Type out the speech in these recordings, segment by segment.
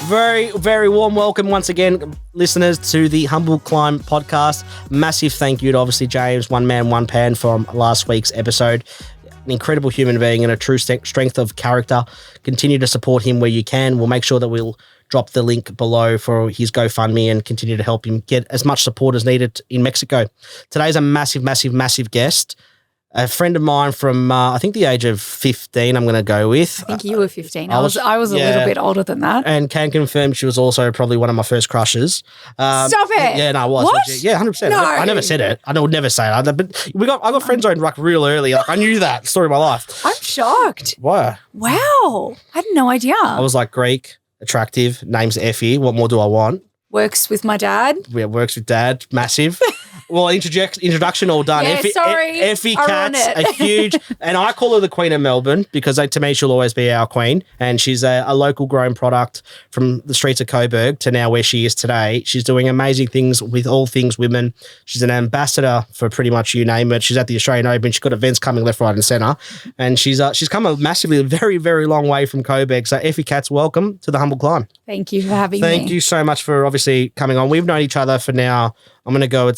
Very, very warm welcome once again, listeners, to the Humble Climb podcast. Massive thank you to obviously James, One Man, One Pan from last week's episode. An incredible human being and a true strength of character. Continue to support him where you can. We'll make sure that we'll drop the link below for his GoFundMe and continue to help him get as much support as needed in Mexico. Today's a massive, massive, massive guest. A friend of mine from, I think the age of 15, I'm going to go with. I think you were 15. I was a little bit older than that. And can confirm she was also probably one of my first crushes. Stop it. Yeah, no, I was. What? Yeah, 100%. No. I never said it. I would never say it. But I got friend zoned like real early. Like, I knew that story of my life. I'm shocked. Why? Wow. I had no idea. I was like Greek, attractive, name's Effie. What more do I want? Works with my dad. Yeah, works with dad. Massive. Well, introduction all done. Yeah, sorry. Effie Kats, a huge, and I call her the Queen of Melbourne because to me she'll always be our queen. And she's a local grown product from the streets of Coburg to now where she is today. She's doing amazing things with all things women. She's an ambassador for pretty much you name it. She's at the Australian Open. She's got events coming left, right, and centre. And she's come a massively, very, very long way from Coburg. So Effie Kats, welcome to the Humble Climb. Thank you for having me. Thank you so much for obviously coming on. We've known each other for now. I'm going to go.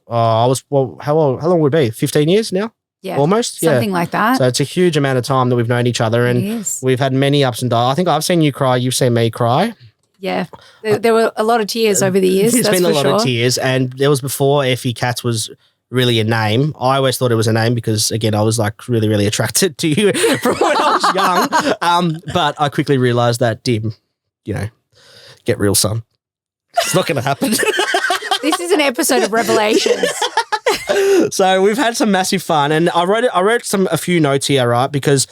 How long would it be? 15 years now? Yeah. Almost? Something like that. So it's a huge amount of time that we've known each other and we've had many ups and downs. I think I've seen you cry. You've seen me cry. Yeah. There were a lot of tears over the years. There's been a lot of tears and there was before Effie Kats was really a name. I always thought it was a name because, again, I was like really, really attracted to you from when I was young. But I quickly realised that, Dim, get real, son. It's not going to happen. This is an episode of Revelations. So we've had some massive fun, and I wrote a few notes here, right? Because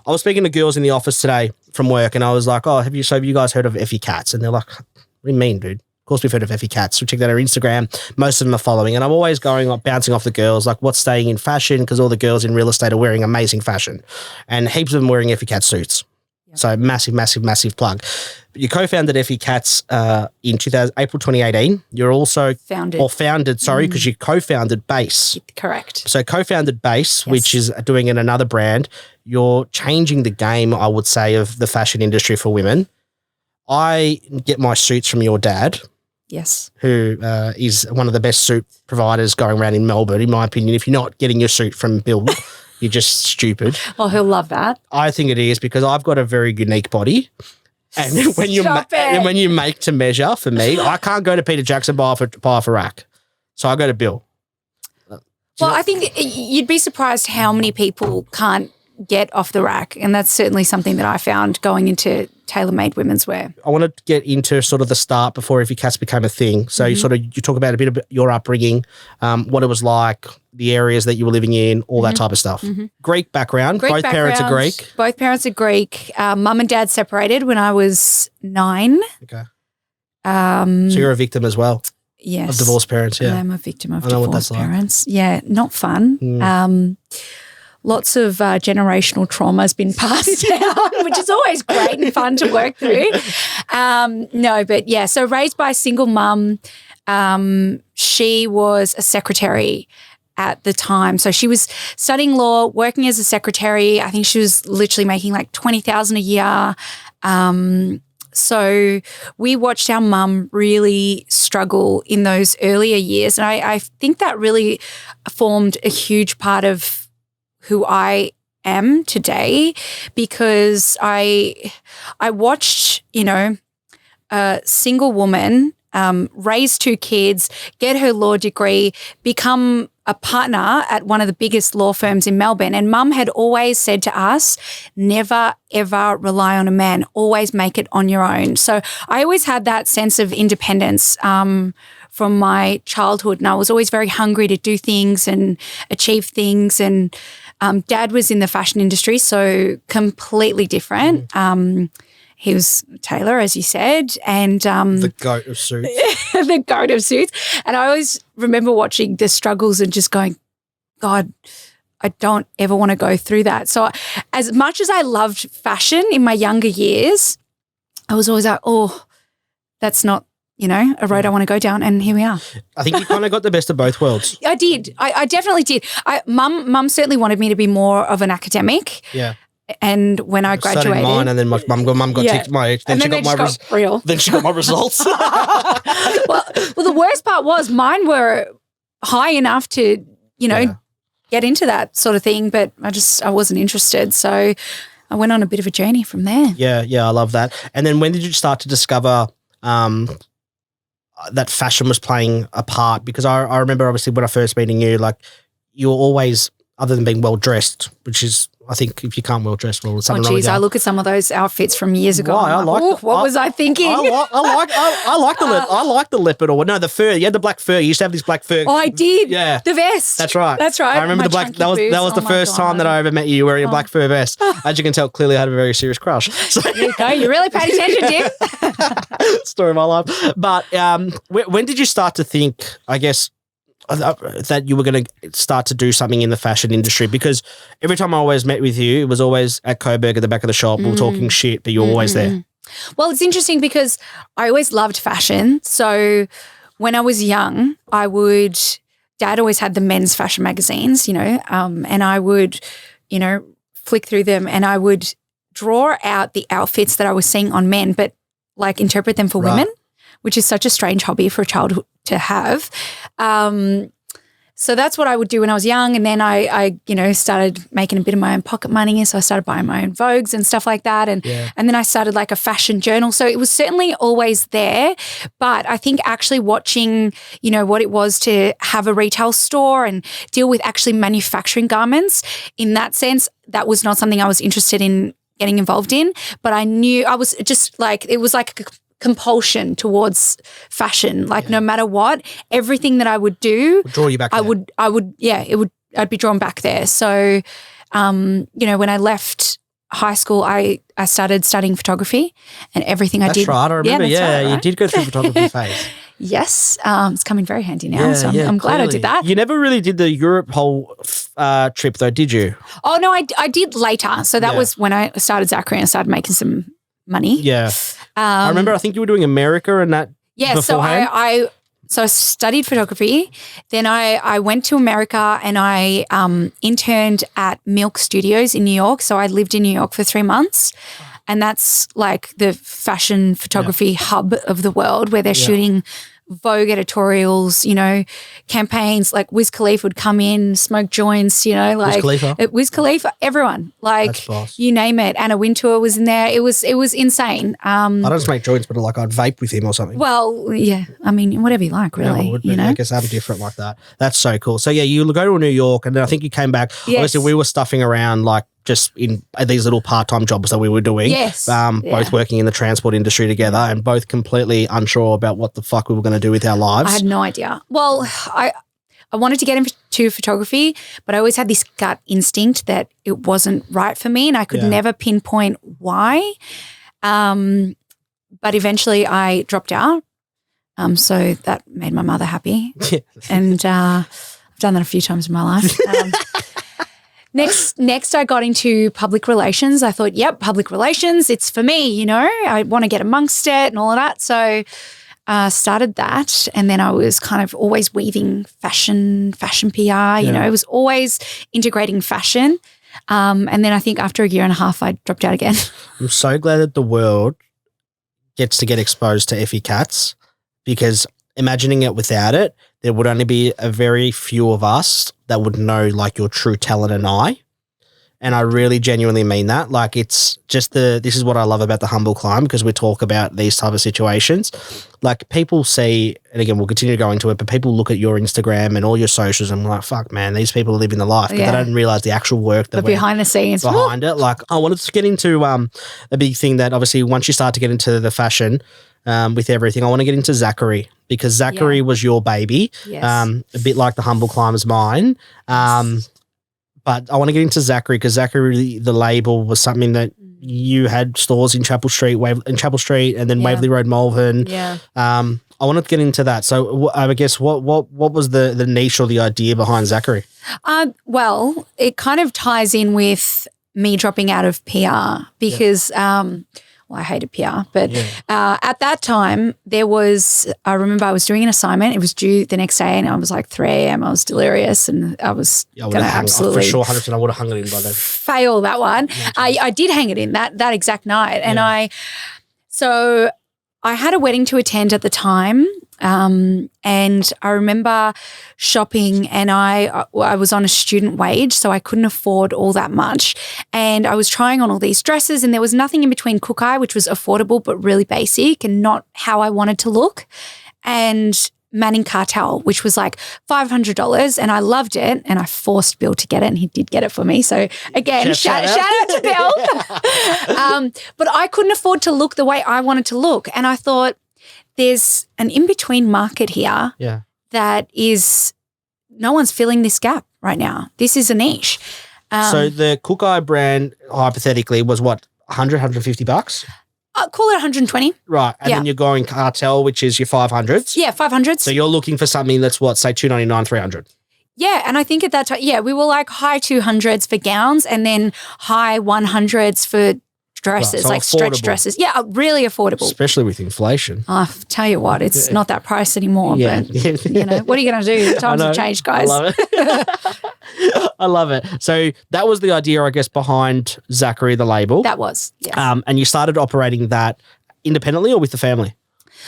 I was speaking to girls in the office today from work, and I was like, "Oh, have you guys heard of Effie Kats?" And they're like, "What do you mean, dude?" Of course, we've heard of Effie Kats. We checked out her Instagram. Most of them are following, and I'm always bouncing off the girls, like what's staying in fashion, because all the girls in real estate are wearing amazing fashion, and heaps of them wearing Effie Kats suits. Yep. So massive, massive, massive plug. You co-founded Effie Kats in April 2018. You're also founded, because you co-founded BAYSE. Correct. So co-founded BAYSE, which is doing in another brand. You're changing the game, I would say, of the fashion industry for women. I get my suits from your dad. Yes. Who is one of the best suit providers going around in Melbourne, in my opinion. If you're not getting your suit from Bill, you're just stupid. Oh, he'll love that. I think it is because I've got a very unique body. And when you make to measure for me, I can't go to Peter Jackson buy off a rack. So I go to Bill. Well, I think you'd be surprised how many people can't get off the rack. And that's certainly something that I found going into tailor-made women's wear. I want to get into sort of the start before Effie Kats became a thing. So you talk about a bit of your upbringing, what it was like, the areas that you were living in, all that type of stuff. Greek background. Both parents are Greek. Both parents are Greek. Mum and dad separated when I was 9. Okay. So you're a victim as well. Yes. Of divorced parents, yeah. I'm a victim of divorced parents. Like. Yeah, not fun. Lots of generational trauma has been passed down, which is always great and fun to work through. So raised by a single mum. She was a secretary at the time. So she was studying law, working as a secretary. I think she was literally making like $20,000 a year. So we watched our mum really struggle in those earlier years. And I think that really formed a huge part of who I am today because I watched, a single woman raise 2 kids, get her law degree, become a partner at one of the biggest law firms in Melbourne. And Mum had always said to us, never, ever rely on a man, always make it on your own. So I always had that sense of independence from my childhood. And I was always very hungry to do things and achieve things. And Dad was in the fashion industry, so completely different. He was a tailor, as you said, and the goat of suits. The goat of suits. And I always remember watching the struggles and just going, God, I don't ever want to go through that. So as much as I loved fashion in my younger years, I was always like, oh, that's not, a road I want to go down. And here we are. I think you kind of got the best of both worlds. I did. I definitely did. Mum certainly wanted me to be more of an academic. Yeah. And when I Studying graduated, mine, and then my mum got ticked my age. Then she got my real. Then she got my results. well, the worst part was mine were high enough to, get into that sort of thing, but I wasn't interested. So I went on a bit of a journey from there. Yeah, I love that. And then when did you start to discover that fashion was playing a part? Because I remember obviously when I first meeting you, like you were always, other than being well dressed, which is, I think if you can't well dress, well, something wrong with you. I look at some of those outfits from years ago. Why? What was I thinking? I like the leopard or no, the fur. You had the black fur. You used to have this black fur. Oh, I did. Yeah, the vest. That's right. I remember the black. That was the first time that I ever met you wearing a black fur vest. As you can tell, clearly I had a very serious crush. So you really paid attention, Jim. Story of my life. But when did you start to think, I guess, that you were going to start to do something in the fashion industry? Because every time I always met with you, it was always at Coburg at the back of the shop. We were talking shit, but you were always there. Well, it's interesting because I always loved fashion. So when I was young, Dad always had the men's fashion magazines, and I would, flick through them and I would draw out the outfits that I was seeing on men, but like interpret them for women, which is such a strange hobby for a child to have. So that's what I would do when I was young. And then I started making a bit of my own pocket money. So I started buying my own Vogues and stuff like that. And then I started like a fashion journal. So it was certainly always there. But I think actually watching, what it was to have a retail store and deal with actually manufacturing garments, in that sense, that was not something I was interested in getting involved in. But I knew I was just like, it was like a compulsion towards fashion. Like no matter what, everything that I would do, draw you back. I'd be drawn back there. So, when I left high school, I started studying photography, and everything I did. That's right. I remember. You did go through photography phase. Yes, it's coming very handy now. So I'm glad I did that. You never really did the Europe whole trip though, did you? Oh no, I did later. So that was when I started Zachary and I started making some money. Yeah. I remember, I think you were doing America and that beforehand. So I studied photography. Then I went to America and I interned at Milk Studios in New York. So I lived in New York for 3 months. And that's like the fashion photography hub of the world, where they're shooting Vogue editorials, campaigns. Like Wiz Khalifa would come in, smoke joints, Wiz Khalifa, everyone, like you name it. Anna Wintour was in there. It was insane. I don't smoke joints, but like I'd vape with him or something. Well, yeah, I mean, whatever you like, really. I guess I'm different like that. That's so cool. So yeah, you go to New York, and then I think you came back. Yes. Obviously, we were stuffing around like just in these little part-time jobs that we were doing. Yes. Both working in the transport industry together, and both completely unsure about what the fuck we were going to do with our lives. I had no idea. Well, I wanted to get into photography, but I always had this gut instinct that it wasn't right for me, and I could never pinpoint why. But eventually I dropped out. So that made my mother happy. And I've done that a few times in my life. Next, I got into public relations. I thought, yep, public relations, it's for me, I want to get amongst it and all of that. So started that, and then I was kind of always weaving fashion PR, it was always integrating fashion. And then I think after a year and a half, I dropped out again. I'm so glad that the world gets to get exposed to Effie Kats, because imagining it without it, there would only be a very few of us that would know like your true talent and eye. And I really genuinely mean that. Like it's just this is what I love about the Humble Climb, because we talk about these type of situations. Like people see, and again, we'll continue to go into it, but people look at your Instagram and all your socials and like, fuck man, these people are living the life, but they don't realize the actual work that behind the scenes behind it. Like I wanted to get into a big thing that obviously once you start to get into the fashion with everything, I want to get into Zachary, because Zachary was your baby, a bit like the Humble Climb is mine. But I want to get into Zachary, because Zachary, the label, was something that you had stores in Chapel Street, and then Waverley Road, Malvern. Yeah. I wanted to get into that. So I guess what was the niche or the idea behind Zachary? Well, it kind of ties in with me dropping out of PR, because I hated PR. But at that time, I remember I was doing an assignment. It was due the next day and I was like 3 a.m. I was delirious and I was going to absolutely. For sure, 100%, I would have hung it in by then. Fail that one. I did hang it in that exact night. And I had a wedding to attend at the time. And I remember shopping and I was on a student wage, so I couldn't afford all that much. And I was trying on all these dresses and there was nothing in between Cook Eye, which was affordable but really basic and not how I wanted to look, and Manning Cartel, which was like $500, and I loved it and I forced Bill to get it and he did get it for me. So again, shout out to Bill. But I couldn't afford to look the way I wanted to look. And I thought there's an in-between market here that is no one's filling this gap right now. This is a niche. So the Cook Eye brand hypothetically was what, $100-$150? Call it 120. Right. And then you're going Cartel, which is your 500s. Yeah, 500s. So you're looking for something that's what, say $299, $300. Yeah. And I think at that time, we were like high 200s for gowns and then high 100s for dresses, so like stretch dresses. Yeah, really affordable. Especially with inflation. I'll tell you what, it's not that price anymore. Yeah. But, you know, what are you going to do? The times have changed, guys. I love it. I love it. So that was the idea, I guess, behind Zachary, the label. That was, yes. And you started operating that independently or with the family?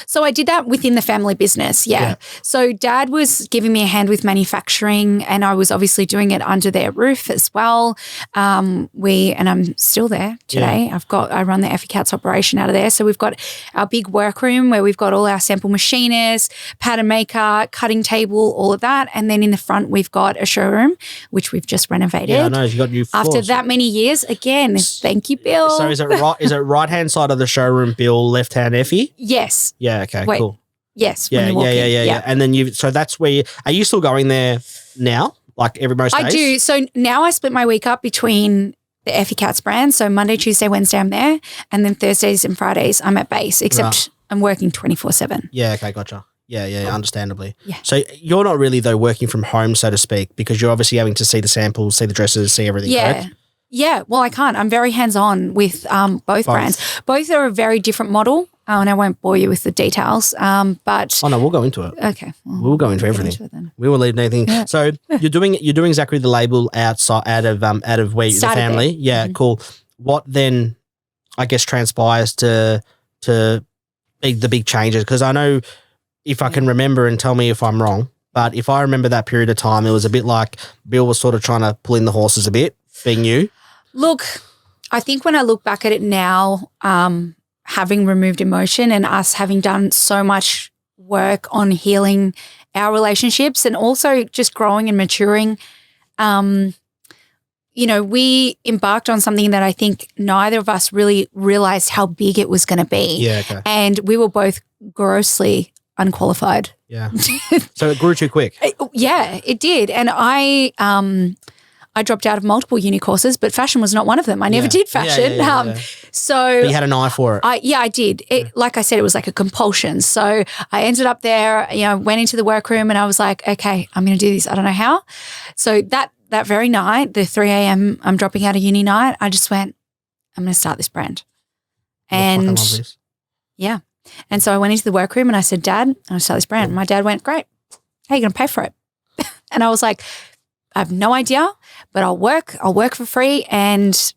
So I did that within the family business, yeah. So Dad was giving me a hand with manufacturing and I was obviously doing it under their roof as well. And I'm still there today. Yeah. I run the Effie Kats operation out of there. So we've got our big workroom where we've got all our sample machiners, pattern maker, cutting table, all of that. And then in the front we've got a showroom, which we've just renovated. Yeah, I know. You got new floors. After that many years, again, thank you, Bill. So is it right-hand side of the showroom, Bill, left-hand Effie? Yes. Yeah, okay, Wait, cool. Yes. Yeah. And then so that's where are you still going there now? Like most days? I do. So now I split my week up between the Effie Kats brand. So Monday, Tuesday, Wednesday I'm there. And then Thursdays and Fridays I'm at BAYSE, except I'm working 24/7. Yeah, okay, gotcha. Yeah, understandably. Yeah. So you're not really though working from home, so to speak, because you're obviously having to see the samples, see the dresses, see everything, correct? Yeah, well, I can't. I'm very hands-on with both brands. Both are a very different model, and I won't bore you with the details. But oh no, we'll go into it. Okay, we'll go into everything. We will leave anything. Yeah. So you're doing Zachary the label out of where the family. There. Yeah, cool. What then? I guess transpires to be the big changes, because I know if I can remember, and tell me if I'm wrong, but if I remember that period of time, it was a bit like Bill was sort of trying to pull in the horses a bit, being you. Look, I think when I look back at it now, having removed emotion and us having done so much work on healing our relationships and also just growing and maturing, we embarked on something that I think neither of us really realized how big it was going to be. Yeah, okay. And we were both grossly unqualified. Yeah. So it grew too quick. Yeah, it did. And I dropped out of multiple uni courses, but fashion was not one of them. I never did fashion. So but you had an eye for it. I did. Like I said, it was like a compulsion. So I ended up there, went into the workroom and I was like, okay, I'm going to do this. I don't know how. So that very night, the 3 a.m. I'm dropping out of uni night, I just went, I'm going to start this brand. And I love this. Yeah. And so I went into the workroom and I said, Dad, I'm going to start this brand. And my dad went, great. How are you going to pay for it? And I was like, I have no idea, but I'll work for free and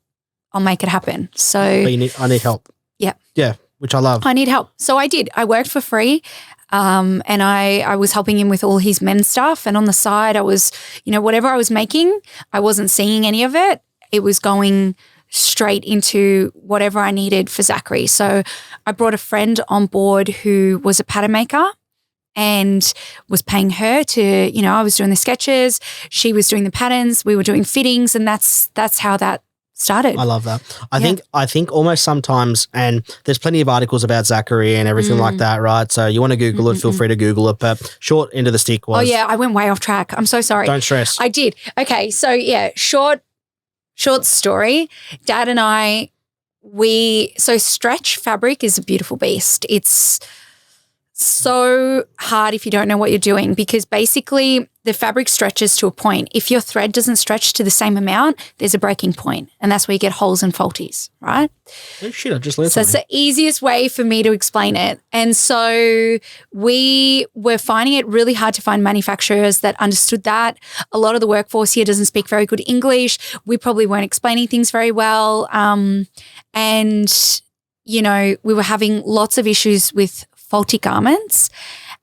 I'll make it happen. So I need help. Yeah. Yeah, which I love. I need help. So I did. I worked for free and I was helping him with all his men's stuff. And on the side, I was, whatever I was making, I wasn't seeing any of it. It was going straight into whatever I needed for Zachary. So I brought a friend on board who was a pattern maker and was paying her to, I was doing the sketches, she was doing the patterns, we were doing fittings, and that's how that started. I love that. I think almost sometimes, and there's plenty of articles about Zachary and everything like that, right? So you want to Google it, feel free to Google it, but short end of the stick was... Oh yeah, I went way off track. I'm so sorry. Don't stress. I did. Okay, so yeah, short story. Dad and I, so stretch fabric is a beautiful beast. It's so hard if you don't know what you're doing, because basically the fabric stretches to a point. If your thread doesn't stretch to the same amount, there's a breaking point, and that's where you get holes and faulties, right? Oh shit, I just learned So it's something. the easiest way for me to explain it. And so we were finding it really hard to find manufacturers that understood that. A lot of the workforce here doesn't speak very good English. We probably weren't explaining things very well. And, you know, we were having lots of issues with faulty garments.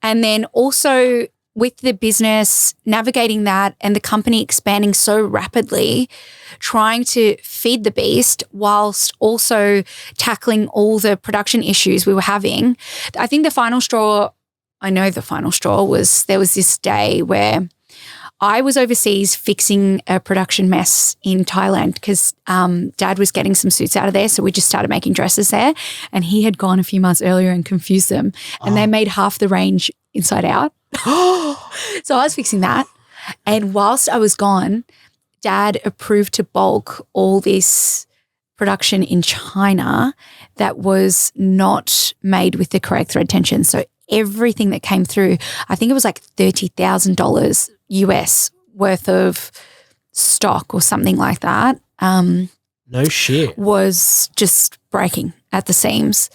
And then also with the business navigating that and the company expanding so rapidly, trying to feed the beast whilst also tackling all the production issues we were having. I think the final straw, was there was this day where I was overseas fixing a production mess in Thailand because Dad was getting some suits out of there. So we just started making dresses there. And he had gone a few months earlier and confused them. And they made half the range inside out. So I was fixing that. And whilst I was gone, Dad approved to bulk all this production in China that was not made with the correct thread tension. So everything that came through, I think it was like $30,000 US worth of stock or something like that. No shit. Was just breaking at the seams.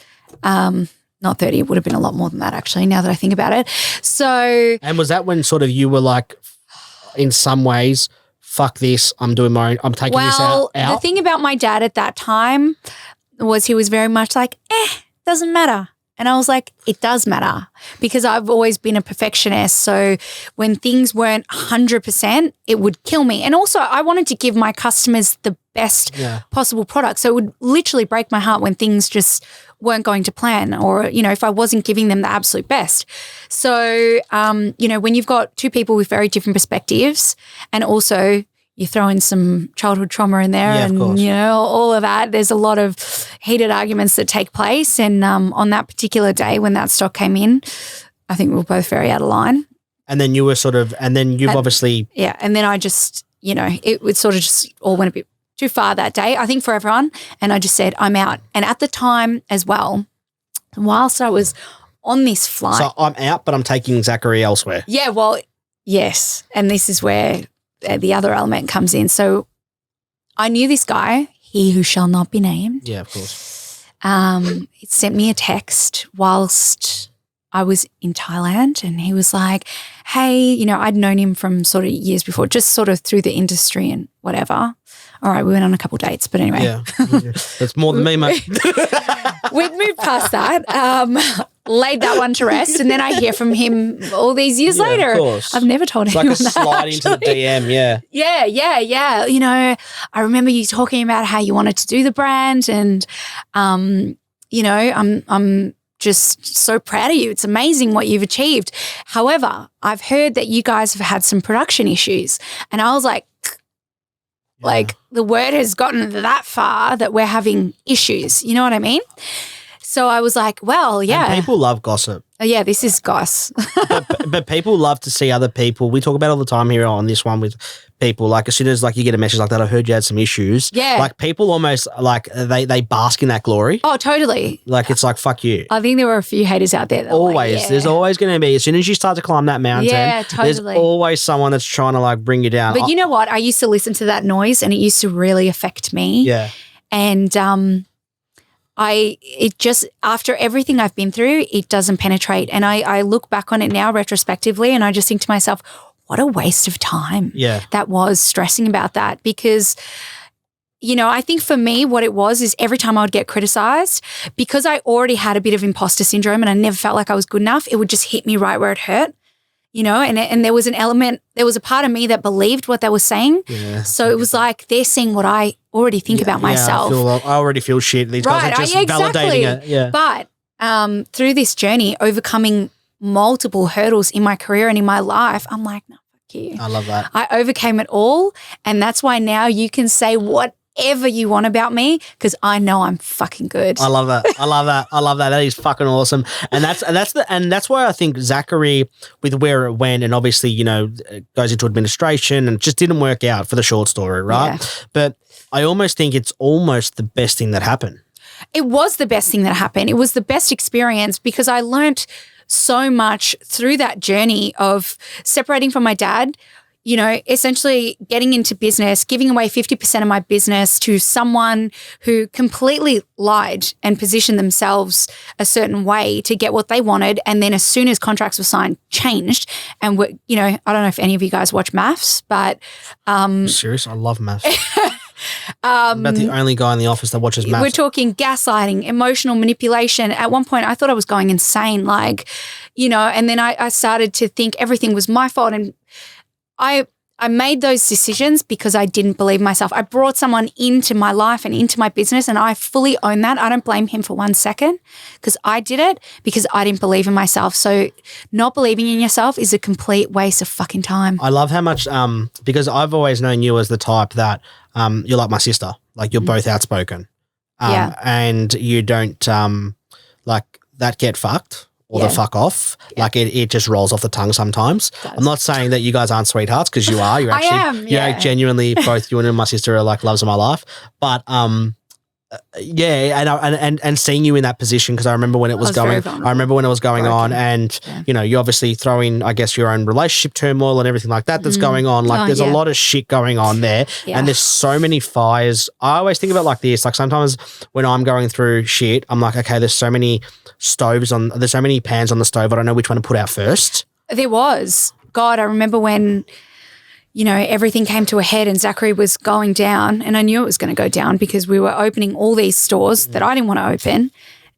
Not 30, it would have been a lot more than that actually, now that I think about it. So. And was that when sort of you were like, in some ways, fuck this, I'm doing my own, I'm taking this out? The thing about my dad at that time was he was very much like, doesn't matter. And I was like, it does matter because I've always been a perfectionist. So when things weren't 100%, it would kill me. And also I wanted to give my customers the best possible product. So it would literally break my heart when things just weren't going to plan or, you know, if I wasn't giving them the absolute best. So, you know, when you've got two people with very different perspectives and also you throw in some childhood trauma in there and, you know, all of that. There's a lot of heated arguments that take place. And on that particular day when that stock came in, I think we were both very out of line. And then you were sort of, and then you've obviously. Yeah. And then I just, you know, it would sort of just all went a bit too far that day, I think, for everyone. And I just said, I'm out. And at the time as well, whilst I was on this flight. So I'm out, but I'm taking Zachary elsewhere. Yeah, well, yes. And this is where the other element comes in. So I knew this guy, he who shall not be named. Yeah, of course. He sent me a text whilst I was in Thailand and he was like, hey, you know, I'd known him from sort of years before, just sort of through the industry and whatever. All right, we went on a couple dates, but anyway. Yeah, that's more than me, mate. We'd moved past that, laid that one to rest, and then I hear from him all these years later. Of course. I've never told it's anyone like a slide into the DM, yeah. Yeah. You know, I remember you talking about how you wanted to do the brand and, you know, I'm just so proud of you. It's amazing what you've achieved. However, I've heard that you guys have had some production issues. And I was like, the word has gotten that far that we're having issues. You know what I mean? So I was like, well, yeah. And people love gossip. Yeah, this is goss. but people love to see other people. We talk about it all the time here on this one with people. Like as soon as like you get a message like that, I heard you had some issues. Yeah. Like people almost like they bask in that glory. Oh, totally. Like it's like, fuck you. I think there were a few haters out there. That always. like, There's always going to be, as soon as you start to climb that mountain, there's always someone that's trying to like bring you down. But you know what? I used to listen to that noise and it used to really affect me. Yeah. And it just, after everything I've been through, it doesn't penetrate. And I look back on it now retrospectively and I just think to myself, what a waste of time that was stressing about that. Because, you know, I think for me what it was is every time I would get criticized, because I already had a bit of imposter syndrome and I never felt like I was good enough, it would just hit me right where it hurt. You know, and there was a part of me that believed what they were saying. Yeah, so it was like they're saying what I already think about myself. I already feel shit. These guys are just validating it. Yeah. But through this journey, overcoming multiple hurdles in my career and in my life, I'm like, no, fuck you. I love that. I overcame it all. And that's why now you can say whatever you want about me because I know I'm fucking good. I love that. That is fucking awesome. And that's why I think Zachary, with where it went, and obviously, you know, goes into administration and just didn't work out for the short story, right? Yeah. But I almost think it's almost the best thing that happened. It was the best thing that happened. It was the best experience because I learned so much through that journey of separating from my dad, you know, essentially getting into business, giving away 50% of my business to someone who completely lied and positioned themselves a certain way to get what they wanted. And then as soon as contracts were signed, changed. And, you know, I don't know if any of you guys watch maths, but Serious? I love maths. I'm about the only guy in the office that watches maths. We're talking gaslighting, emotional manipulation. At one point, I thought I was going insane, like, you know, and then I started to think everything was my fault. And I made those decisions because I didn't believe myself. I brought someone into my life and into my business, and I fully own that. I don't blame him for 1 second because I did it because I didn't believe in myself. So not believing in yourself is a complete waste of fucking time. I love how much because I've always known you as the type that you're like my sister. Like you're both outspoken. And you don't like that get fucked. Or the fuck off. Yeah. Like it just rolls off the tongue sometimes. I'm not saying that you guys aren't sweethearts because you are. You're actually, I am, yeah. You're genuinely both you and my sister are like loves of my life. But and seeing you in that position because I remember when it was going. I remember when it was going on, and you know you obviously throw in I guess your own relationship turmoil and everything like that that's going on. Like there's a lot of shit going on there, and there's so many fires. I always think about it like this. Like sometimes when I'm going through shit, I'm like, okay, there's so many there's so many pans on the stove. I don't know which one to put out first. There was. God, I remember when, you know, everything came to a head and Zachary was going down, and I knew it was going to go down because we were opening all these stores that I didn't want to open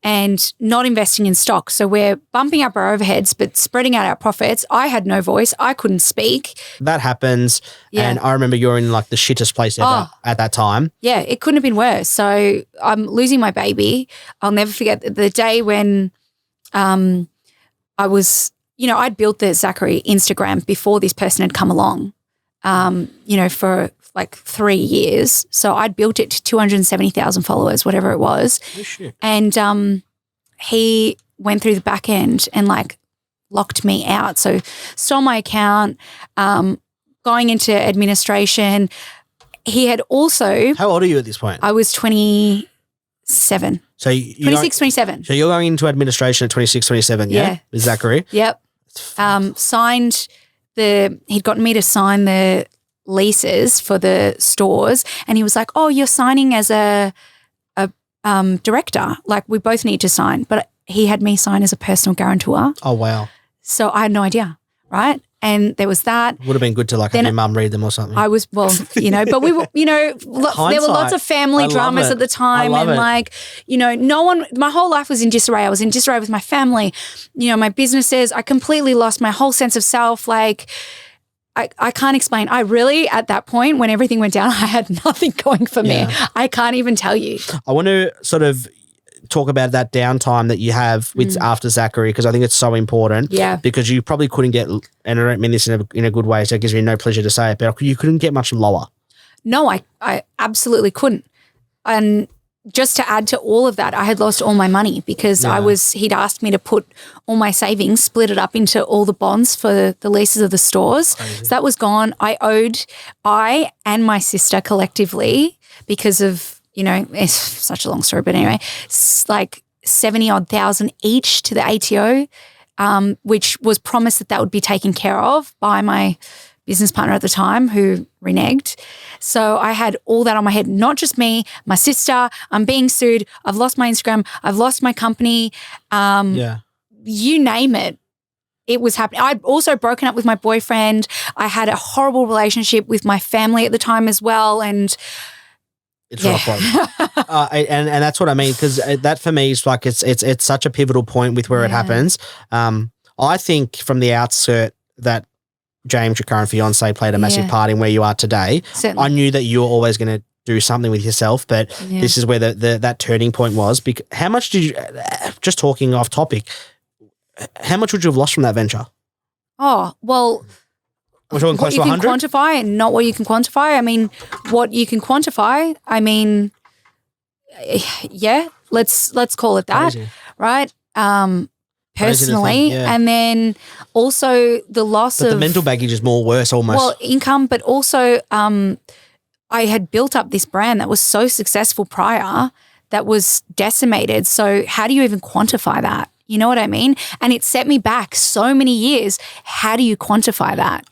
and not investing in stock. So we're bumping up our overheads but spreading out our profits. I had no voice. I couldn't speak. That happens. Yeah. And I remember you're in like the shittest place ever at that time. Yeah, it couldn't have been worse. So I'm losing my baby. I'll never forget the day when I was, you know, I'd built the Zachary Instagram before this person had come along, you know, for like 3 years. So I'd built it to 270,000 followers, whatever it was. Oh, shit. And he went through the back end and like locked me out. So stole my account, going into administration. He had also. How old are you at this point? I was 27. So 26, 27. So you're going into administration at 26, 27, yeah? With Zachary? Yep. He'd gotten me to sign the leases for the stores, and he was like, oh, you're signing as a director. Like we both need to sign. But he had me sign as a personal guarantor. Oh, wow. So I had no idea, right? And there was that. Would have been good to like have your mum read them or something. I was, well, you know, but we were, you know, there were lots of family dramas at the time. And like, you know, my whole life was in disarray. I was in disarray with my family, you know, my businesses. I completely lost my whole sense of self. Like, I can't explain. I really, at that point, when everything went down, I had nothing going for me. I can't even tell you. I want to sort of talk about that downtime that you have with after Zachary, because I think it's so important. Yeah. Because you probably couldn't get, and I don't mean this in a good way, so it gives me no pleasure to say it, but you couldn't get much lower. No, I absolutely couldn't. And just to add to all of that, I had lost all my money because he'd asked me to put all my savings, split it up into all the bonds for the leases of the stores. Crazy. So that was gone. I and my sister collectively, because of, you know, it's such a long story, but anyway, like 70-odd thousand each to the ATO, which was promised that would be taken care of by my business partner at the time who reneged. So I had all that on my head, not just me, my sister, I'm being sued, I've lost my Instagram, I've lost my company, you name it. It was happening. I'd also broken up with my boyfriend. I had a horrible relationship with my family at the time as well. And it's rough. And that's what I mean, because that for me is like it's such a pivotal point with where it happens. I think from the outset that James, your current fiance, played a massive part in where you are today. Certainly. I knew that you were always going to do something with yourself, but this is where that turning point was. How much did you, just talking off topic, how much would you have lost from that venture? Oh, well, we're talking close to 100? What you can quantify and not what you can quantify. I mean, what you can quantify, I mean, yeah, let's call it that, Crazy. Right? Personally, and then also the loss of the mental baggage is more worse almost. Well, income, but also I had built up this brand that was so successful prior that was decimated. So how do you even quantify that? You know what I mean? And it set me back so many years. How do you quantify that?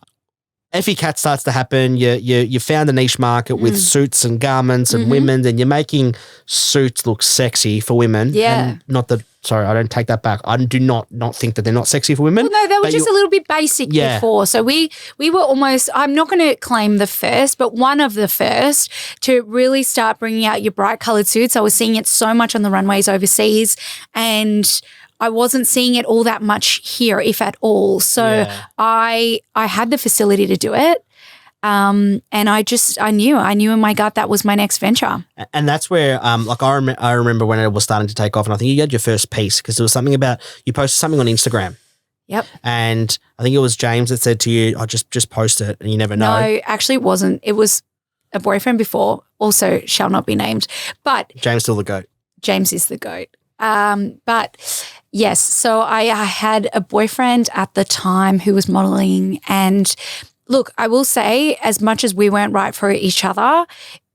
Effie Kats starts to happen. You found a niche market with suits and garments and women, and you're making suits look sexy for women. Yeah. And not that, sorry, I don't take that back. I do not think that they're not sexy for women. Well, no, they were just a little bit basic before. So we were almost, I'm not going to claim the first, but one of the first to really start bringing out your bright coloured suits. I was seeing it so much on the runways overseas, and I wasn't seeing it all that much here, if at all. So I had the facility to do it. And I knew in my gut that was my next venture. And that's where, I remember when it was starting to take off, and I think you had your first piece because there was something about, you posted something on Instagram. Yep. And I think it was James that said to you, "Oh, just post it and you never know." No, actually it wasn't. It was a boyfriend before, also shall not be named. But James still the GOAT. James is the GOAT. But yes, so I had a boyfriend at the time who was modeling, and look, I will say, as much as we weren't right for each other,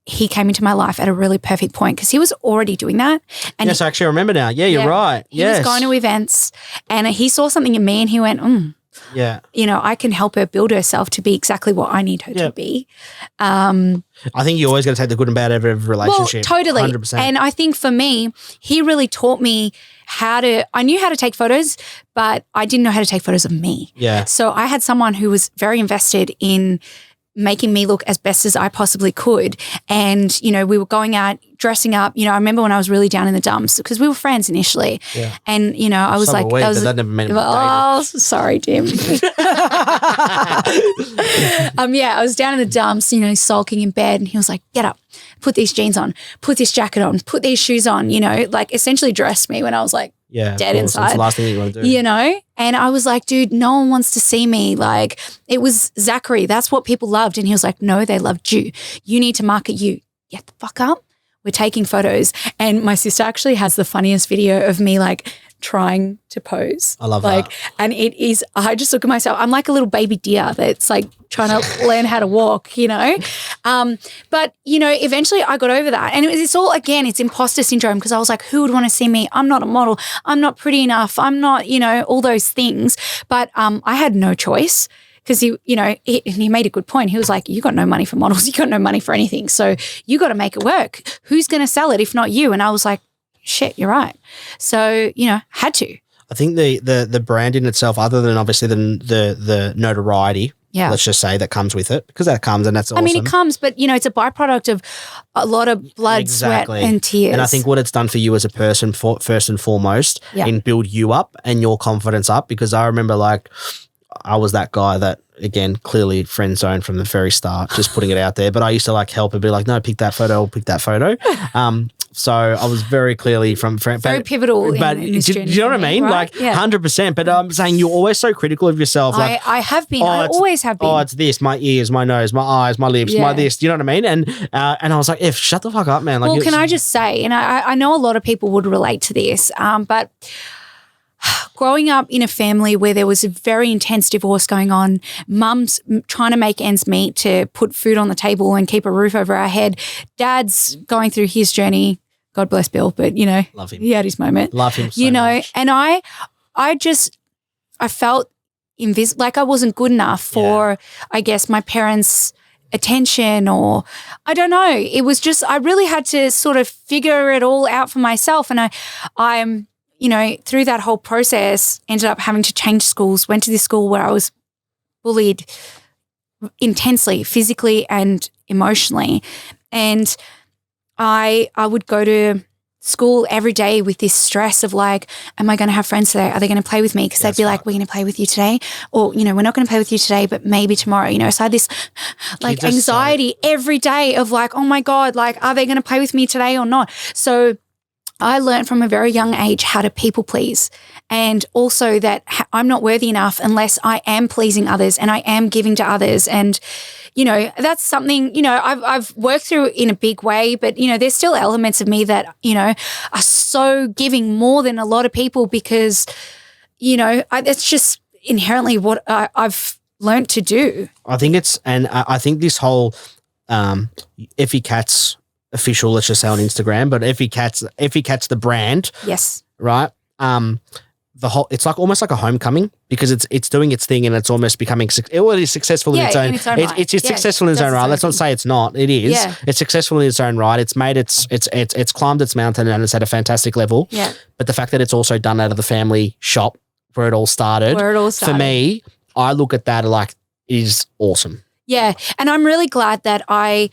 he came into my life at a really perfect point because he was already doing that. And yes, I actually remember now. Yeah, you're right. He was going to events, and he saw something in me and he went, yeah, you know, I can help her build herself to be exactly what I need her to be. I think you always got to take the good and bad out of every relationship. Well, totally. 100%. And I think for me, he really taught me I knew how to take photos, but I didn't know how to take photos of me. Yeah. So I had someone who was very invested in making me look as best as I possibly could. And, you know, we were going out, dressing up. You know, I remember when I was really down in the dumps because we were friends initially. Yeah. And, you know, I was like, but that never meant sorry, Tim. I was down in the dumps, you know, sulking in bed, and he was like, "Get up, put these jeans on, put this jacket on, put these shoes on," you know, like essentially dressed me when I was like, dead inside. That's the last thing you want to do. You know? And I was like, dude, no one wants to see me. Like, it was Zachary. That's what people loved. And he was like, no, they loved you. You need to market you. Get the fuck up. We're taking photos. And my sister actually has the funniest video of me like trying to pose. I love that. And it is, I just look at myself, I'm like a little baby deer that's like trying to learn how to walk, you know? But, you know, eventually I got over that. And it's all, again, it's imposter syndrome because I was like, who would want to see me? I'm not a model. I'm not pretty enough. I'm not, you know, all those things. But I had no choice. Because he made a good point. He was like, you got no money for models. You got no money for anything. So you got to make it work. Who's going to sell it if not you? And I was like, shit, you're right. So, you know, had to. I think the brand in itself, other than obviously the notoriety, let's just say, that comes with it, because that comes and that's awesome. I mean, it comes, but, you know, it's a byproduct of a lot of blood, sweat and tears. And I think what it's done for you as a person, first and foremost, in build you up and your confidence up, because I remember like, I was that guy that, again, clearly friend zone from the very start, just putting it out there. But I used to like help and be like, no, pick that photo or pick that photo. So I was very clearly very pivotal. But in this do you know what I mean? Right? Like 100%. But I'm saying you're always so critical of yourself. Like, I have been. I always have been. Oh, it's this, my ears, my nose, my eyes, my lips, my this. Do you know what I mean? And I was like, shut the fuck up, man. Like, well, can I just say, and I know a lot of people would relate to this, but growing up in a family where there was a very intense divorce going on, mum's trying to make ends meet to put food on the table and keep a roof over our head, dad's going through his journey. God bless Bill, but, you know, love him. He had his moment. Love him so you know, much. And I felt like I wasn't good enough for, I guess, my parents' attention, or I don't know. It was just, I really had to sort of figure it all out for myself. And I'm, you know, through that whole process, ended up having to change schools, went to this school where I was bullied intensely, physically and emotionally. And I would go to school every day with this stress of like, am I going to have friends today? Are they going to play with me? Because they'd be like, we're going to play with you today. Or, you know, we're not going to play with you today, but maybe tomorrow, you know. So I had this like anxiety every day of like, oh my God, like, are they going to play with me today or not? So I learned from a very young age how to people please, and also that I'm not worthy enough unless I am pleasing others and I am giving to others. And, you know, that's something, you know, I've worked through in a big way, but, you know, there's still elements of me that, you know, are so giving more than a lot of people because, you know, it's just inherently what I've learned to do. I think I think this whole Effie Kats official, let's just say on Instagram, but Effie Kats the brand. Yes. Right? it's like almost like a homecoming because it's doing its thing and it's almost becoming it is successful in its own. It's successful in its own right. Let's not say it's not. It is. Yeah. It's successful in its own right. It's made it's climbed its mountain and it's at a fantastic level. Yeah. But the fact that it's also done out of the family shop where it all started. For me, I look at that like is awesome. Yeah, and I'm really glad that a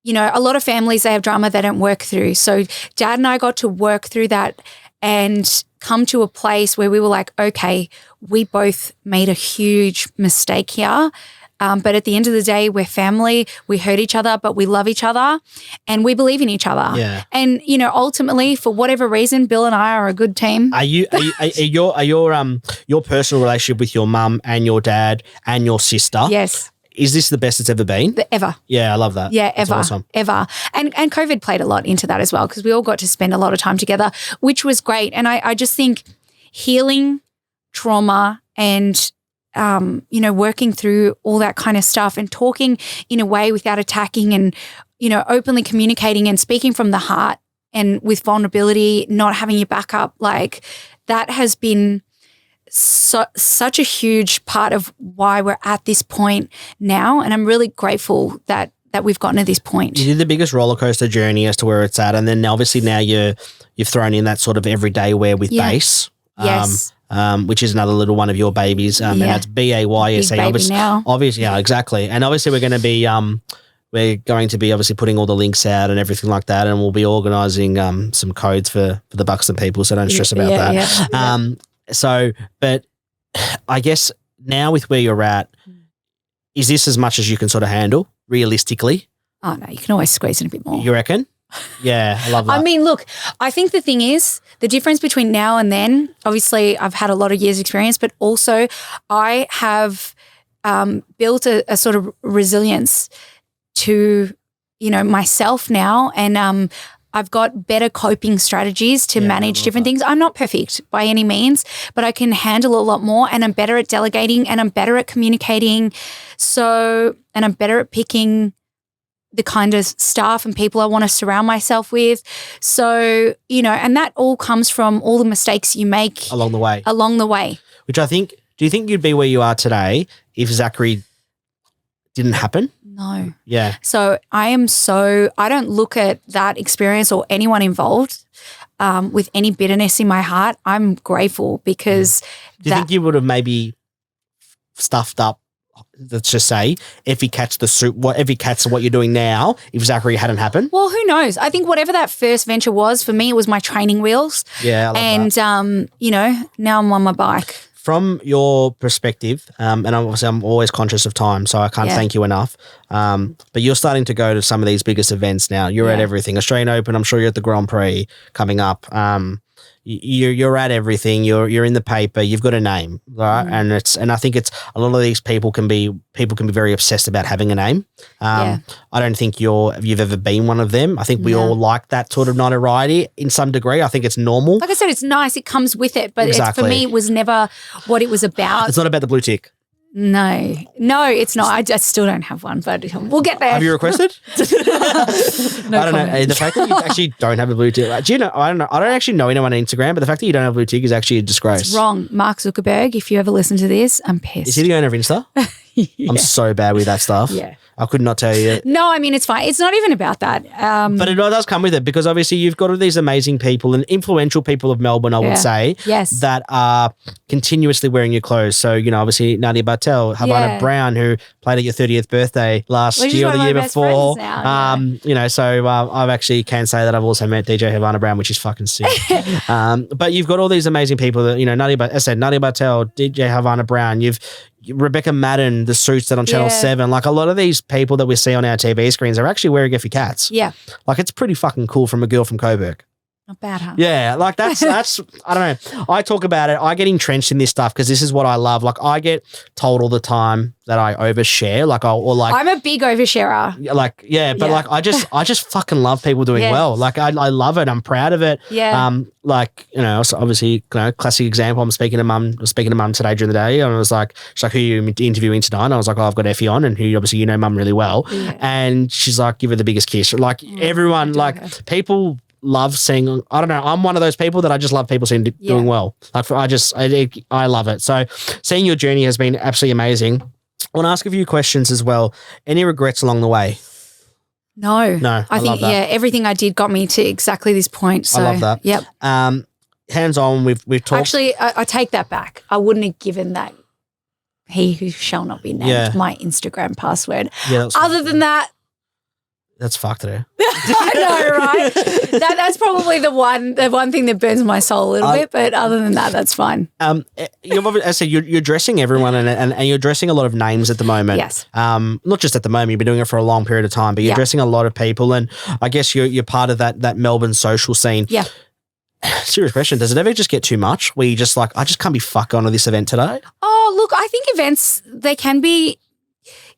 lot of families, they have drama they don't work through. So Dad and I got to work through that and come to a place where we were like, okay, we both made a huge mistake here. But at the end of the day, we're family. We hurt each other, but we love each other and we believe in each other. Yeah. And, ultimately, for whatever reason, Bill and I are a good team. Are your personal relationship with your mum and your dad and your sister? Yes. Is this the best it's ever been? Ever. Yeah, I love that. Yeah, That's ever. awesome. Ever. And COVID played a lot into that as well because we all got to spend a lot of time together, which was great. And I just think healing trauma and, working through all that kind of stuff and talking in a way without attacking and, openly communicating and speaking from the heart and with vulnerability, not having your back up, like that has been such a huge part of why we're at this point now. And I'm really grateful that we've gotten to this point. You did the biggest roller coaster journey as to where it's at. And then obviously now you've thrown in that sort of everyday wear with BAYSE. Yes. Which is another little one of your babies. And that's BAYSE. Obviously, yeah, exactly. And obviously we're going to be obviously putting all the links out and everything like that. And we'll be organising some codes for the Buxton people. So don't stress about that. Yeah. But I guess now with where you're at, is this as much as you can sort of handle realistically? Oh, no, you can always squeeze in a bit more. You reckon? Yeah, I love that. I mean, look, I think the thing is the difference between now and then, obviously I've had a lot of years experience, but also I have built a sort of resilience to, myself now and I've got better coping strategies to manage different things. I'm not perfect by any means, but I can handle a lot more and I'm better at delegating and I'm better at communicating. And I'm better at picking the kind of staff and people I want to surround myself with. So, and that all comes from all the mistakes you make along the way. Which I think, do you think you'd be where you are today if Zachary didn't happen? No. Yeah. So I don't look at that experience or anyone involved with any bitterness in my heart. I'm grateful because do you think you would have maybe stuffed up, let's just say, Effie Kats what you're doing now if Zachary hadn't happened? Well, who knows? I think whatever that first venture was, for me, it was my training wheels. Yeah, I love that. Now I'm on my bike. From your perspective, and obviously I'm always conscious of time, so I can't thank you enough, but you're starting to go to some of these biggest events now. You're at everything. Australian Open, I'm sure you're at the Grand Prix coming up. You're at everything. You're in the paper. You've got a name, right? And I think it's a lot of these people can be very obsessed about having a name. I don't think you've ever been one of them. I think we all like that sort of notoriety in some degree. I think it's normal. Like I said, it's nice. It comes with it, but for me, it was never what it was about. It's not about the blue tick. No, it's not. I just still don't have one, but we'll get there. Have you requested? No, I don't know. The fact that you actually don't have a blue tick. Do you know? I don't know. I don't actually know anyone on Instagram, but the fact that you don't have a blue tick is actually a disgrace. It's wrong. Mark Zuckerberg, if you ever listen to this, I'm pissed. Is he the owner of Insta? Yeah. I'm so bad with that stuff. Yeah. I could not tell you. No, I mean, it's fine. It's not even about that. But it does come with it because obviously you've got all these amazing people and influential people of Melbourne, I would say, that are continuously wearing your clothes. So, obviously Nadia Bartel, Havana Brown, who played at your 30th birthday last year or the year before. So I've actually can say that I've also met DJ Havana Brown, which is fucking sick. But you've got all these amazing people that, Nadia Bartel, DJ Havana Brown, you've Rebecca Madden, the suits that on Channel 7, like a lot of these people that we see on our TV screens are actually wearing Effie Kats. Yeah. Like it's pretty fucking cool from a girl from Coburg. Not bad, huh? Yeah, like that's I don't know. I talk about it. I get entrenched in this stuff because this is what I love. Like I get told all the time that I overshare. I'm a big oversharer. But I just fucking love people doing well. Like I love it. I'm proud of it. Yeah. So obviously, classic example. I was speaking to mum today during the day, and I was like, she's like, who are you interviewing tonight? And I was like, I've got Effie on, and who obviously mum really well. Yeah. And she's like, give her the biggest kiss. Like everyone, like people. love seeing, I don't know, I'm one of those people that I just love people seeing doing well. Like I love it. So seeing your journey has been absolutely amazing. I want to ask a few questions as well. Any regrets along the way? No. I think, love that. everything I did got me to exactly this point. So, I love that. Yep. Hands-on, we've talked. Actually, I take that back. I wouldn't have given that he who shall not be named my Instagram password. Yeah, other than that. That's fucked there. I know, right? That's probably the one thing that burns my soul a little bit, but other than that, that's fine. As I said, you're addressing everyone and you're addressing a lot of names at the moment. Yes. Not just at the moment, you've been doing it for a long period of time, but you're addressing a lot of people, and I guess you're part of that Melbourne social scene. Yeah. Serious question. Does it ever just get too much where you just like, I just can't be fuck going to this event today? Oh, look, I think events, they can be,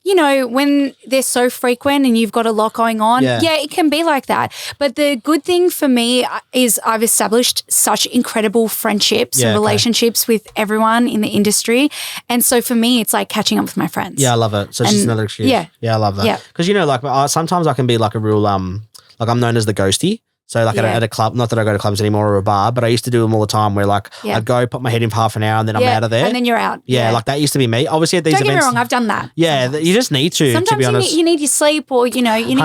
when they're so frequent and you've got a lot going on, it can be like that. But the good thing for me is I've established such incredible friendships and relationships with everyone in the industry. And so for me, it's like catching up with my friends. Yeah, I love it. So it's just another excuse. Yeah. Yeah, I love that. Yeah. Because, sometimes I can be like a real, like I'm known as the ghosty. So like at a club, not that I go to clubs anymore or a bar, but I used to do them all the time where like I'd go put my head in for half an hour and then I'm out of there. And then you're out. Yeah, like that used to be me. Obviously at these events. Don't get me wrong, I've done that. Yeah, you just need to be honest. You need your sleep or, you need.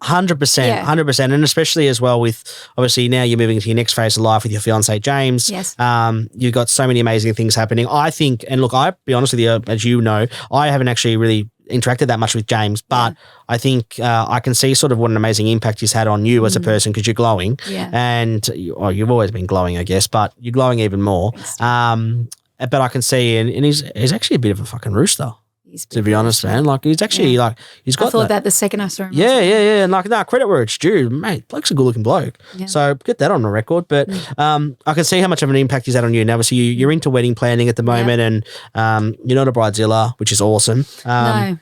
100%, 100%. And especially as well with, obviously now you're moving to your next phase of life with your fiance, James. Yes. You've got so many amazing things happening. I think, and look, I'll be honest with you, as you know, I haven't actually really interacted that much with James, but I think I can see sort of what an amazing impact he's had on you as a person because you're glowing. Yeah. And you've always been glowing, I guess, but you're glowing even more. But I can see, and he's actually a bit of a fucking rooster. To be honest, man, like he's actually like he's got. I thought that the second I saw him. Yeah, and like credit where it's due, mate. Bloke's a good looking bloke, so get that on the record. But I can see how much of an impact he's had on you. And obviously, you're into wedding planning at the moment, and you're not a bridezilla, which is awesome. No.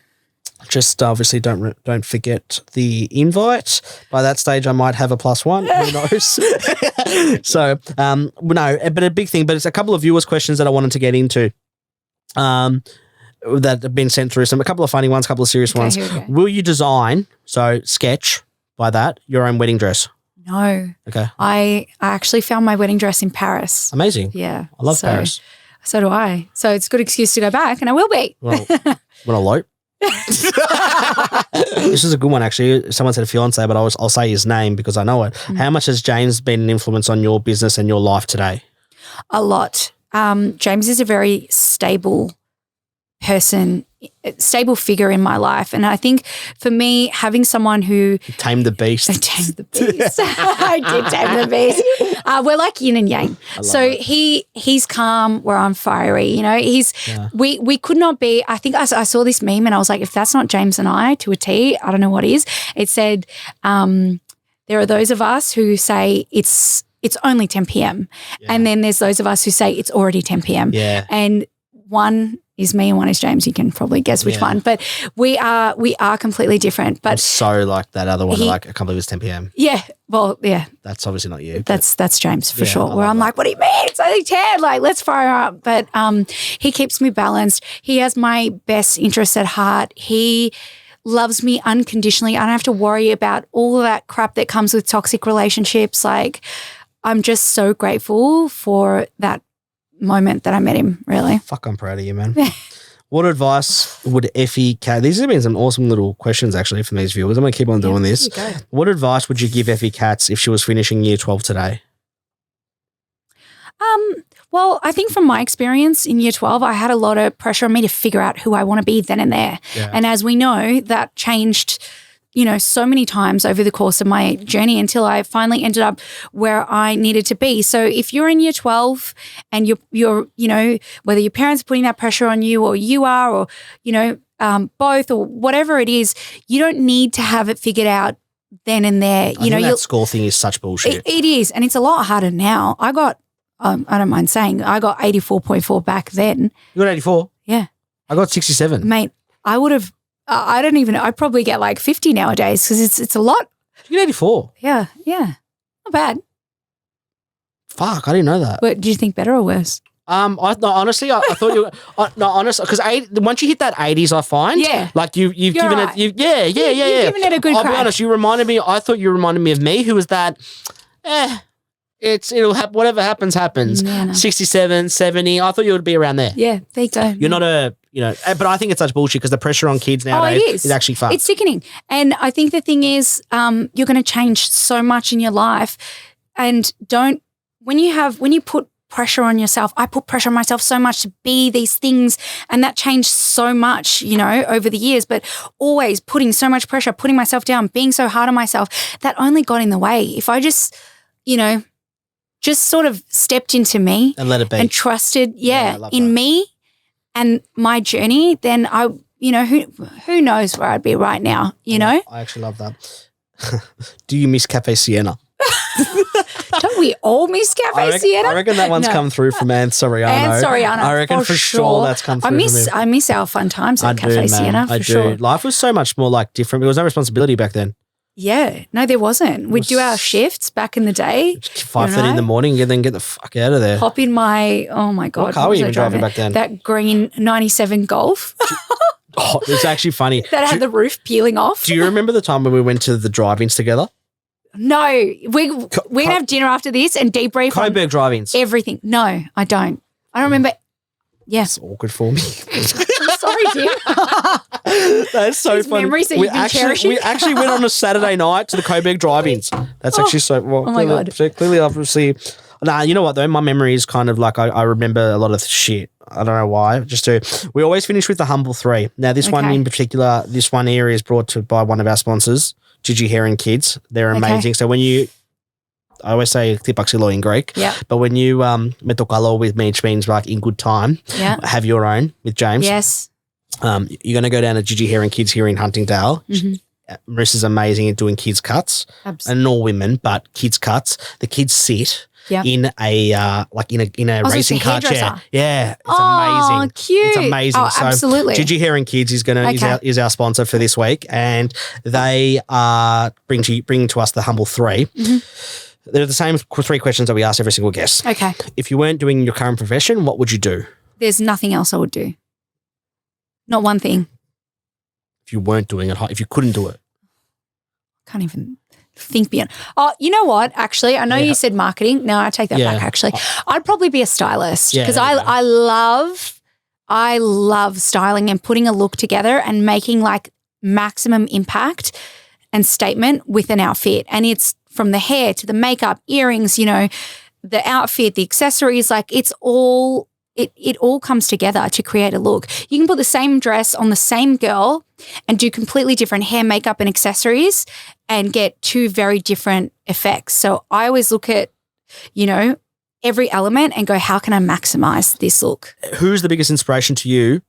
Just obviously don't forget the invite. By that stage, I might have a +1. Who knows? So no, but a big thing. But it's a couple of viewers' questions that I wanted to get into. That have been sent through. A couple of funny ones, a couple of serious ones. Will you design, sketch by that, your own wedding dress? No. Okay. I actually found my wedding dress in Paris. Amazing. Yeah. I love Paris. So do I. So it's a good excuse to go back, and I will be. Well, when I elope. This is a good one, actually. Someone said a fiance, but I'll say his name because I know it. How much has James been an influence on your business and your life today? A lot. James is a very stable figure in my life. And I think for me, having someone who tamed the beast. I tamed the beast. I did tame the beast. We're like yin and yang. So he's calm where I'm fiery. We could not be. I think I saw this meme and I was like, if that's not James and I to a T, I don't know what is. It said, there are those of us who say it's only 10 p.m. And then there's those of us who say it's already 10 p.m. Yeah. And one is me and one is James. You can probably guess which one. But we are completely different. But I'm so like that other one, I can't believe it's 10 p.m. Yeah. Well, yeah. That's obviously not you. That's James for sure. Where I'm like, what do you mean? It's only 10. Like, let's fire up. But he keeps me balanced. He has my best interests at heart. He loves me unconditionally. I don't have to worry about all of that crap that comes with toxic relationships. Like, I'm just so grateful for that moment that I met him, really. Fuck, I'm proud of you, man. What advice would Effie Kats, these have been some awesome little questions actually from these viewers. I'm going to keep on doing this. What advice would you give Effie Kats if she was finishing year 12 today? Well, I think from my experience in year 12, I had a lot of pressure on me to figure out who I want to be then and there. Yeah. And as we know, that changed so many times over the course of my journey until I finally ended up where I needed to be. So if you're in year 12 and you're whether your parents are putting that pressure on you or you are or, both or whatever it is, you don't need to have it figured out then and there. I think that score thing is such bullshit. It is. And it's a lot harder now. I got, I don't mind saying, I got 84.4 back then. You got 84? Yeah. I got 67. Mate, I would have, I don't even know. I'd probably get like 50 nowadays because it's a lot. You get 84? Yeah. Not bad. Fuck, I didn't know that. But do you think better or worse? Honestly, I thought you were, because once you hit that 80s, I find, like you've given right. it, you've given it a good crack. I'll be honest, I thought you reminded me of me, who was that, it'll happen. Whatever happens. Yeah, no. 67, 70. I thought you would be around there. Yeah, there you go. You're not but I think it's such bullshit because the pressure on kids nowadays is actually fun. It's sickening. And I think the thing is, you're going to change so much in your life, and when you put pressure on yourself, I put pressure on myself so much to be these things, and that changed so much, over the years, but always putting so much pressure, putting myself down, being so hard on myself, that only got in the way. If I just, just sort of stepped into me and let it be and trusted, I love in that. me and my journey, then I, who knows where I'd be right now, I actually love that. Do you miss Cafe Sienna? Don't we all miss Cafe Sienna? I reckon that one's come through from Anne Soriano. I reckon for sure that's come through from him. I miss our fun times at Cafe man. Sienna, for sure. Life was so much more different. There was no responsibility back then. Yeah. No, there wasn't. We'd do our shifts back in the day. 5:30 in the morning and then get the fuck out of there. Hop in my, oh my God. What car were you even driving back then? That green 97 Golf. Oh, it's actually funny. That had the roof peeling off. Do you remember the time when we went to the drive-ins together? No. We're going to have dinner after this and debrief Coburg drive-ins. Everything. No, I don't. I don't remember. Yes. It's awkward for me. I'm sorry, Jim. That's so These funny. memories that you've been cherishing. We actually went on a Saturday night to the Coburg drive-ins. That's actually so... Well, oh, my God. Clearly, obviously... Nah, you know what, though? My memory is kind of I remember a lot of shit. I don't know why. We always finish with the humble three. Now, this one in particular, this one here is brought to by one of our sponsors, Gigi Hair and Kids. They're amazing. So when you... I always say tipaksilo in Greek. Yeah. But when you metokalo with me, which means in good time, have your own with James. Yes. You're going to go down to Gigi Hair and Kids here in Huntingdale. Mm-hmm. Marissa's amazing at doing kids cuts. Absolutely. And all women, but kids cuts. The kids sit in a in a racing car chair. Yeah, it's amazing. Cute. It's amazing. Oh, absolutely. So Gigi Hair and Kids is is our sponsor for this week, and they are bringing to us the humble three. Mm-hmm. They're the same three questions that we ask every single guest. Okay. If you weren't doing your current profession, what would you do? There's nothing else I would do. Not one thing. If you weren't doing it, if you couldn't do it. Can't even think beyond. Oh, you know what? Actually, I know you said marketing. No, I take that back, actually. I'd probably be a stylist because I love styling and putting a look together and making maximum impact and statement with an outfit. And it's from the hair to the makeup, earrings, the outfit, the accessories, it's all, it all comes together to create a look. You can put the same dress on the same girl and do completely different hair, makeup and accessories and get two very different effects. So I always look at, every element and go, how can I maximize this look? Who's the biggest inspiration to you?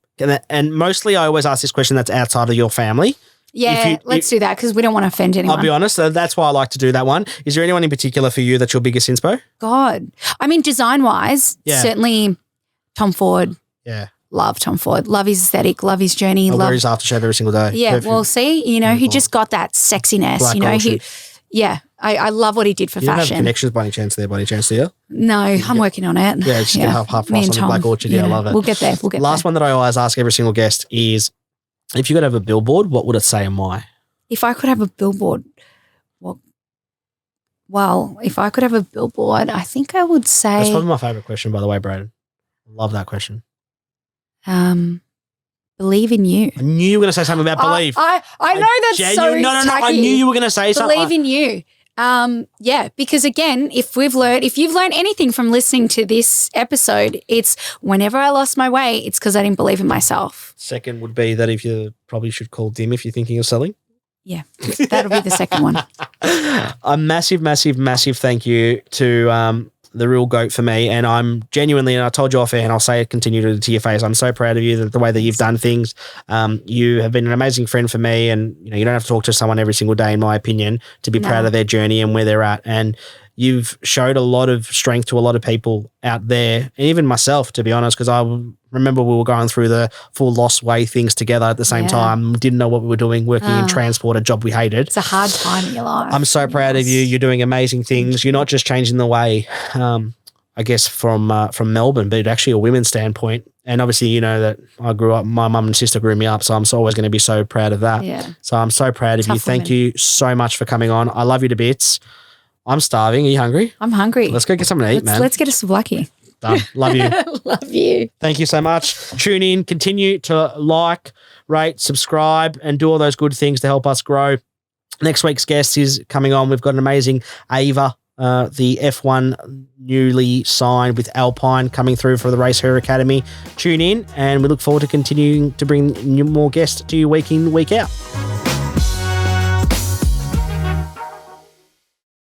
And mostly I always ask this question that's outside of your family. Yeah, let's do that because we don't want to offend anyone. I'll be honest, that's why I like to do that one. Is there anyone in particular for you that's your biggest inspo? God. I mean, design-wise, certainly Tom Ford. Yeah. Love Tom Ford. Love his aesthetic, love his journey. I wear his aftershave every single day. Yeah, well, see, he just got that sexiness. I love what he did for you fashion. You don't have connections by any chance do you? No, I'm working on it. Yeah, just get half price on the Black Orchard. Yeah, I love it. We'll get there. Last one that I always ask every single guest is, if you could have a billboard, what would it say and why? If I could have a billboard, if I could have a billboard, I think I would say... That's probably my favourite question, by the way, Braden. Love that question. Believe in you. I knew you were going to say something about believe. I know that's so No, I knew you were going to say something. Believe in you. Because again, if you've learned anything from listening to this episode, it's whenever I lost my way, it's because I didn't believe in myself. Second would be that if you probably should call Dim if you're thinking of selling. Yeah, that'll be the second one. A massive, massive, massive thank you to the real GOAT for me. And I'm genuinely, and I told you off air and I'll say it continue to your face, I'm so proud of you, the way that you've done things. You have been an amazing friend for me, and you don't have to talk to someone every single day, in my opinion, to be proud of their journey and where they're at. And you've showed a lot of strength to a lot of people out there, and even myself, to be honest, because I remember we were going through the full lost way things together at the same time, didn't know what we were doing, working in transport, a job we hated. It's a hard time in your life. I'm so proud of you. You're doing amazing things. You're not just changing the way, I guess, from Melbourne, but actually a women's standpoint. And obviously, you know that I grew up, my mum and sister grew me up, so I'm always going to be so proud of that. Yeah. So I'm so proud of you. Thank you so much for coming on. I love you to bits. I'm starving. Are you hungry? I'm hungry. Let's go get something to eat, man. Let's get a souvlaki. Done. Love you. Love you. Thank you so much. Tune in, continue to like, rate, subscribe, and do all those good things to help us grow. Next week's guest is coming on. We've got an amazing Ava, the F1 newly signed with Alpine, coming through for the Race Her Academy. Tune in, and we look forward to continuing to bring more guests to you week in, week out.